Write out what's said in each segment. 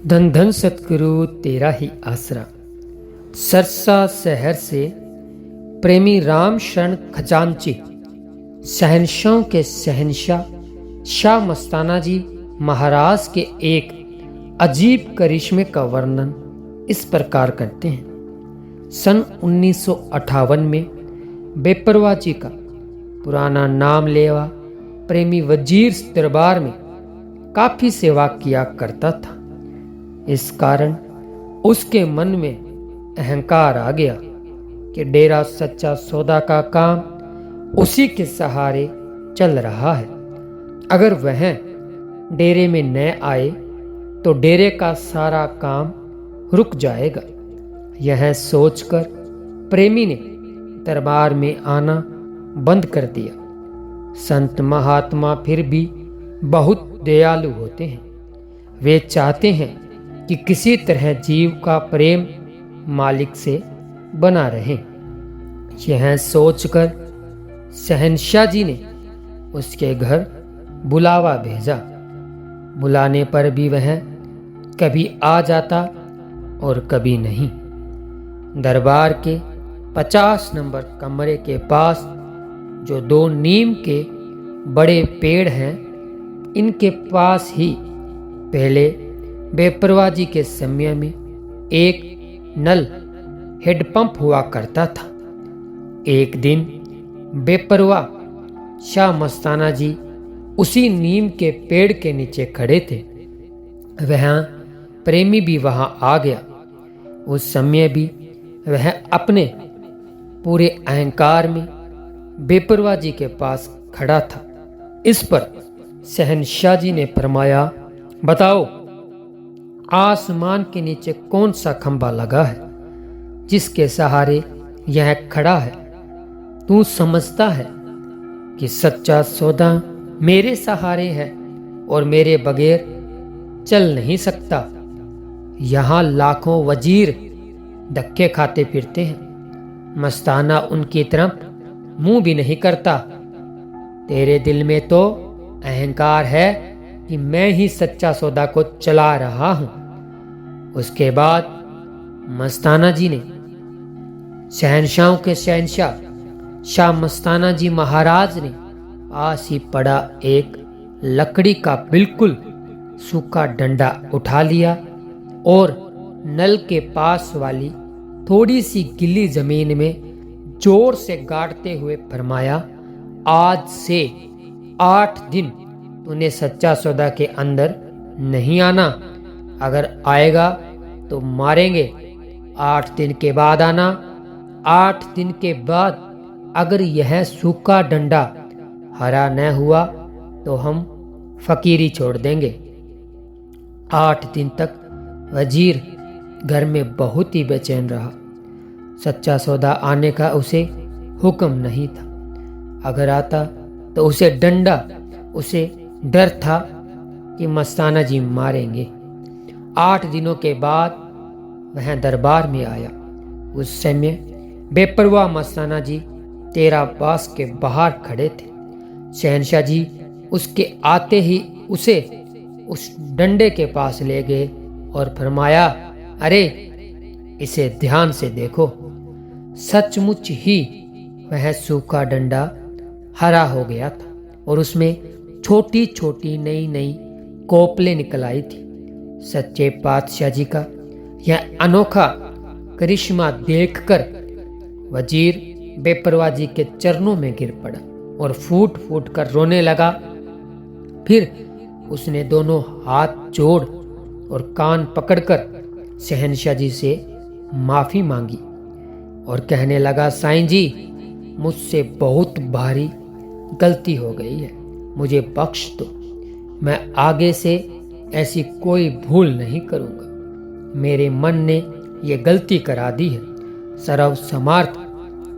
धन धन सतगुरु तेरा ही आसरा। सरसा शहर से प्रेमी राम शरण खजांची शहंशाहों के शहंशाह शाह मस्ताना जी महाराज के एक अजीब करिश्मे का वर्णन इस प्रकार करते हैं। सन 1958 में बेपरवा जी का पुराना नाम लेवा प्रेमी वजीर दरबार में काफी सेवा किया करता था। इस कारण उसके मन में अहंकार आ गया कि डेरा सच्चा सौदा का काम उसी के सहारे चल रहा है। अगर वह डेरे में न आए तो डेरे का सारा काम रुक जाएगा। यह सोचकर प्रेमी ने दरबार में आना बंद कर दिया। संत महात्मा फिर भी बहुत दयालु होते हैं। वे चाहते हैं कि किसी तरह जीव का प्रेम मालिक से बना रहे। यह सोचकर शहंशाह जी ने उसके घर बुलावा भेजा। बुलाने पर भी वह कभी आ जाता और कभी नहीं। दरबार के 50 नंबर कमरे के पास जो 2 नीम के बड़े पेड़ हैं, इनके पास ही पहले बेपरवा जी के समय में एक नल हेडपंप हुआ करता था। एक दिन बेपरवा शाह मस्ताना जी उसी नीम के पेड़ के नीचे खड़े थे। वह प्रेमी भी वहां आ गया। उस समय भी वह अपने पूरे अहंकार में बेपरवा जी के पास खड़ा था। इस पर शहंशाह जी ने फरमाया, बताओ आसमान के नीचे कौन सा खंबा लगा है जिसके सहारे यह खड़ा है? तू समझता है कि सच्चा सौदा मेरे सहारे है और मेरे बगैर चल नहीं सकता। यहां लाखों वजीर धक्के खाते फिरते हैं, मस्ताना उनकी तरफ मुंह भी नहीं करता। तेरे दिल में तो अहंकार है कि मैं ही सच्चा सौदा को चला रहा हूं। उसके बाद मस्ताना जी ने शहंशाहों के शहंशाह शाह मस्ताना जी महाराज ने पास ही पड़ा एक लकड़ी का बिल्कुल सूखा डंडा उठा लिया और नल के पास वाली थोड़ी सी गिल्ली जमीन में जोर से गाड़ते हुए फरमाया, आज से 8 दिन तूने सच्चा सौदा के अंदर नहीं आना। अगर आएगा तो मारेंगे। 8 दिन के बाद आना। 8 दिन के बाद अगर यह सूखा डंडा हरा न हुआ तो हम फकीरी छोड़ देंगे। 8 दिन तक वजीर घर में बहुत ही बेचैन रहा। सच्चा सौदा आने का उसे हुक्म नहीं था। अगर आता तो उसे डर था कि मस्ताना जी मारेंगे। 8 दिनों के बाद वह दरबार में आया। उस समय बेपरवाह मस्ताना जी तेराबास के बाहर खड़े थे। शहंशाह जी उसके आते ही उसे उस डंडे के पास ले गए और फरमाया, अरे इसे ध्यान से देखो। सचमुच ही वह सूखा डंडा हरा हो गया था और उसमें छोटी छोटी नई कोपलें निकल आई थी। सच्चे पातशाह जी का यह अनोखा करिश्मा देखकर वजीर बेपरवा जी के चरणों में गिर पड़ा और फूट फूट कर रोने लगा। फिर उसने दोनों हाथ जोड़ और कान पकड़कर शहंशाह जी से माफी मांगी और कहने लगा, साईं जी, मुझसे बहुत भारी गलती हो गई है, मुझे बख्श दो। मैं आगे से ऐसी कोई भूल नहीं करूंगा। मेरे मन ने यह गलती करा दी है। सर्व समर्थ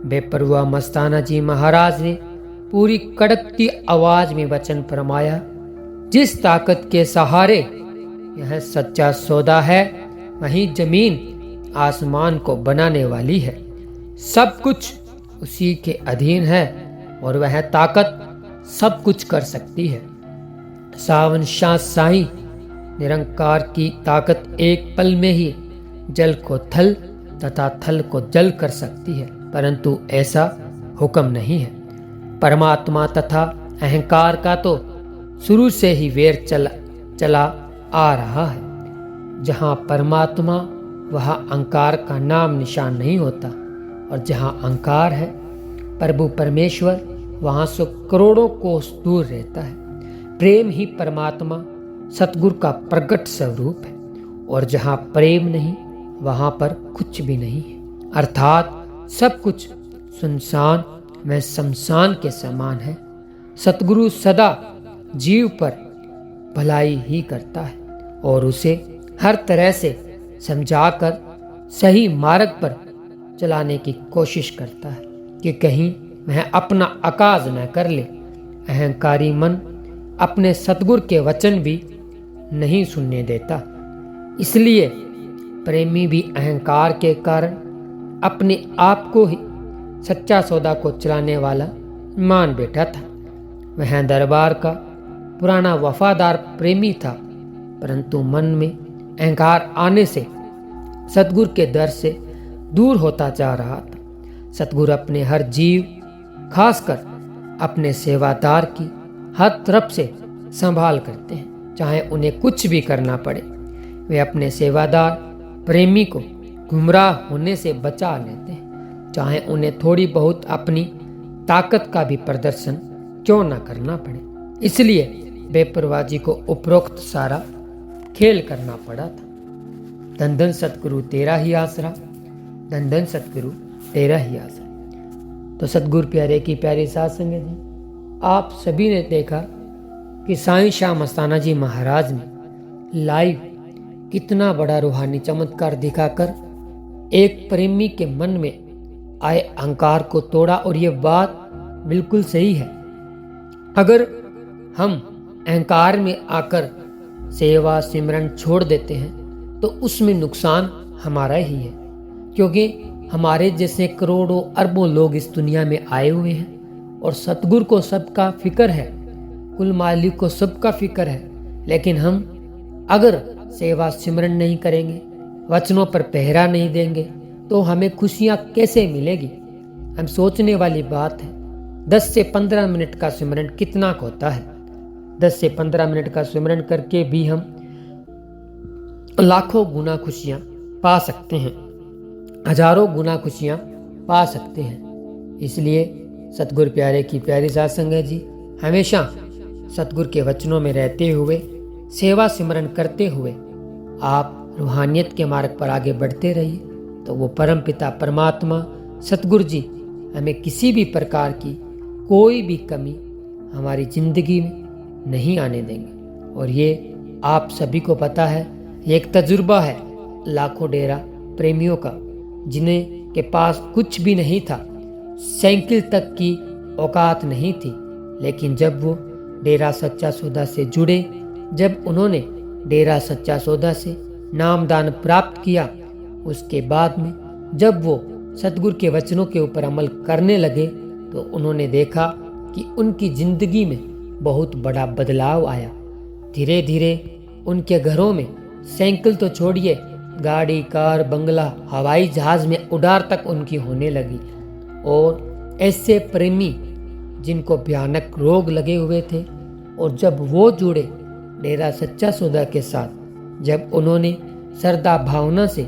बेपरवाह मस्ताना जी महाराज ने पूरी कड़कती आवाज में वचन फरमाया, जिस ताकत के सहारे यह सच्चा सौदा है, वही जमीन आसमान को बनाने वाली है। सब कुछ उसी के अधीन है और वह ताकत सब कुछ कर सकती है। सावन शाह साईं निरंकार की ताकत एक पल में ही जल को थल तथा थल को जल कर सकती है, परंतु ऐसा हुक्म नहीं है। परमात्मा तथा अहंकार का तो शुरू से ही वेर चला आ रहा है। जहाँ परमात्मा वहाँ अहंकार का नाम निशान नहीं होता, और जहाँ अहंकार है प्रभु परमेश्वर, वहाँ से करोड़ों कोस दूर रहता है। प्रेम ही परमात्मा सतगुरु का प्रकट स्वरूप है, और जहाँ प्रेम नहीं वहाँ पर कुछ भी नहीं है, अर्थात सब कुछ सुनसान व शमशान के समान है। सतगुरु सदा जीव पर भलाई ही करता है और उसे हर तरह से समझाकर सही मार्ग पर चलाने की कोशिश करता है कि कहीं वह अपना अकाज न कर ले। अहंकारी मन अपने सतगुरु के वचन भी नहीं सुनने देता, इसलिए प्रेमी भी अहंकार के कारण अपने आप को ही सच्चा सौदा को चलाने वाला मान बैठा था। वह दरबार का पुराना वफादार प्रेमी था, परंतु मन में अहंकार आने से सतगुरु के दर से दूर होता जा रहा था। सतगुरु अपने हर जीव, खासकर अपने सेवादार की हर तरफ से संभाल करते हैं, चाहे उन्हें कुछ भी करना पड़े। वे अपने सेवादार प्रेमी को गुमराह होने से बचा लेते हैं, चाहे उन्हें थोड़ी बहुत अपनी ताकत का भी प्रदर्शन क्यों न करना पड़े। इसलिए बेपरवाजी को उपरोक्त सारा खेल करना पड़ा था। धन धन सतगुरु तेरा ही आसरा, धन धन सतगुरु तेरा ही आसरा। तो सतगुरु प्यारे की प्यारी साध संगत जी, आप सभी ने देखा कि साईं श्याम मस्ताना जी महाराज ने लाइव कितना बड़ा रूहानी चमत्कार दिखाकर एक प्रेमी के मन में आए अहंकार को तोड़ा। और ये बात बिल्कुल सही है, अगर हम अहंकार में आकर सेवा सिमरन छोड़ देते हैं तो उसमें नुकसान हमारा ही है, क्योंकि हमारे जैसे करोड़ों अरबों लोग इस दुनिया में आए हुए हैं और सतगुरु को सबका फिक्र है, कुल मालिक को सबका फिक्र है। लेकिन हम अगर सेवा सिमरन नहीं करेंगे, वचनों पर पहरा नहीं देंगे, तो हमें खुशियाँ कैसे मिलेगी। हम सोचने वाली बात है, 10 से 15 मिनट का सिमरन कितना होता है। 10 से 15 मिनट का सिमरन करके भी हम लाखों गुना खुशियाँ पा सकते हैं, हजारों गुना खुशियाँ पा सकते हैं। इसलिए सतगुरु प्यारे की प्यारी साध संगत जी, हमेशा सतगुरु के वचनों में रहते हुए, सेवा सिमरन करते हुए आप रूहानियत के मार्ग पर आगे बढ़ते रहिए, तो वो परम पिता परमात्मा सतगुरु जी हमें किसी भी प्रकार की कोई भी कमी हमारी जिंदगी में नहीं आने देंगे। और ये आप सभी को पता है, ये एक तजुर्बा है लाखों डेरा प्रेमियों का, जिन्हें के पास कुछ भी नहीं था, साइकिल तक की औकात नहीं थी, लेकिन जब वो डेरा सच्चा सौदा से जुड़े, जब उन्होंने डेरा सच्चा सौदा से नामदान प्राप्त किया, उसके बाद में जब वो सतगुरु के वचनों के ऊपर अमल करने लगे, तो उन्होंने देखा कि उनकी जिंदगी में बहुत बड़ा बदलाव आया। धीरे धीरे उनके घरों में साइकिल तो छोड़िए, गाड़ी, कार, बंगला, हवाई जहाज में उड़ार तक उनकी होने लगी। और ऐसे प्रेमी जिनको भयानक रोग लगे हुए थे, और जब वो जुड़े डेरा सच्चा सौदा के साथ, जब उन्होंने श्रद्धा भावना से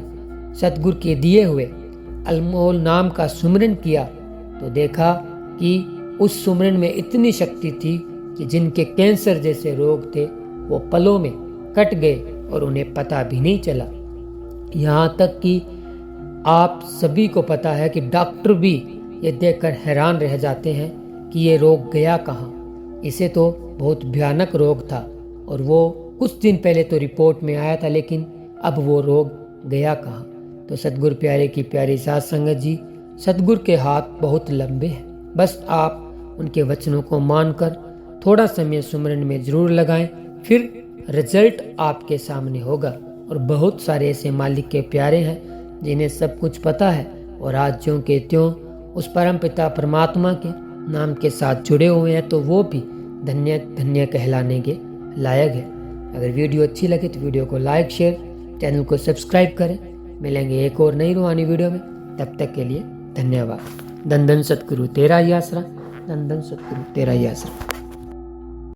सतगुरु के दिए हुए अनमोल नाम का सुमरन किया, तो देखा कि उस सुमरन में इतनी शक्ति थी कि जिनके कैंसर जैसे रोग थे वो पलों में कट गए और उन्हें पता भी नहीं चला। यहाँ तक कि आप सभी को पता है कि डॉक्टर भी ये देखकर हैरान रह जाते हैं कि ये रोग गया कहाँ। इसे तो बहुत भयानक रोग था और वो कुछ दिन पहले तो रिपोर्ट में आया था, लेकिन अब वो रोग गया कहाँ। तो सतगुरु प्यारे की प्यारी साध संगत जी, सतगुरु के हाथ बहुत लंबे हैं, बस आप उनके वचनों को मानकर थोड़ा समय सुमरन में जरूर लगाएं, फिर रिजल्ट आपके सामने होगा। और बहुत सारे ऐसे मालिक के प्यारे हैं जिन्हें सब कुछ पता है और आज ज्यों के त्यों उस परम पिता परमात्मा के नाम के साथ जुड़े हुए हैं, तो वो भी धन्य धन्य कहलाने के लायक है। अगर वीडियो अच्छी लगे तो वीडियो को लाइक शेयर, चैनल को सब्सक्राइब करें। मिलेंगे एक और नई रूहानी वीडियो में, तब तक के लिए धन्यवाद। धन धन सतगुरु तेरा ही आसरा, धन धन सतगुरु तेरा ही आसरा।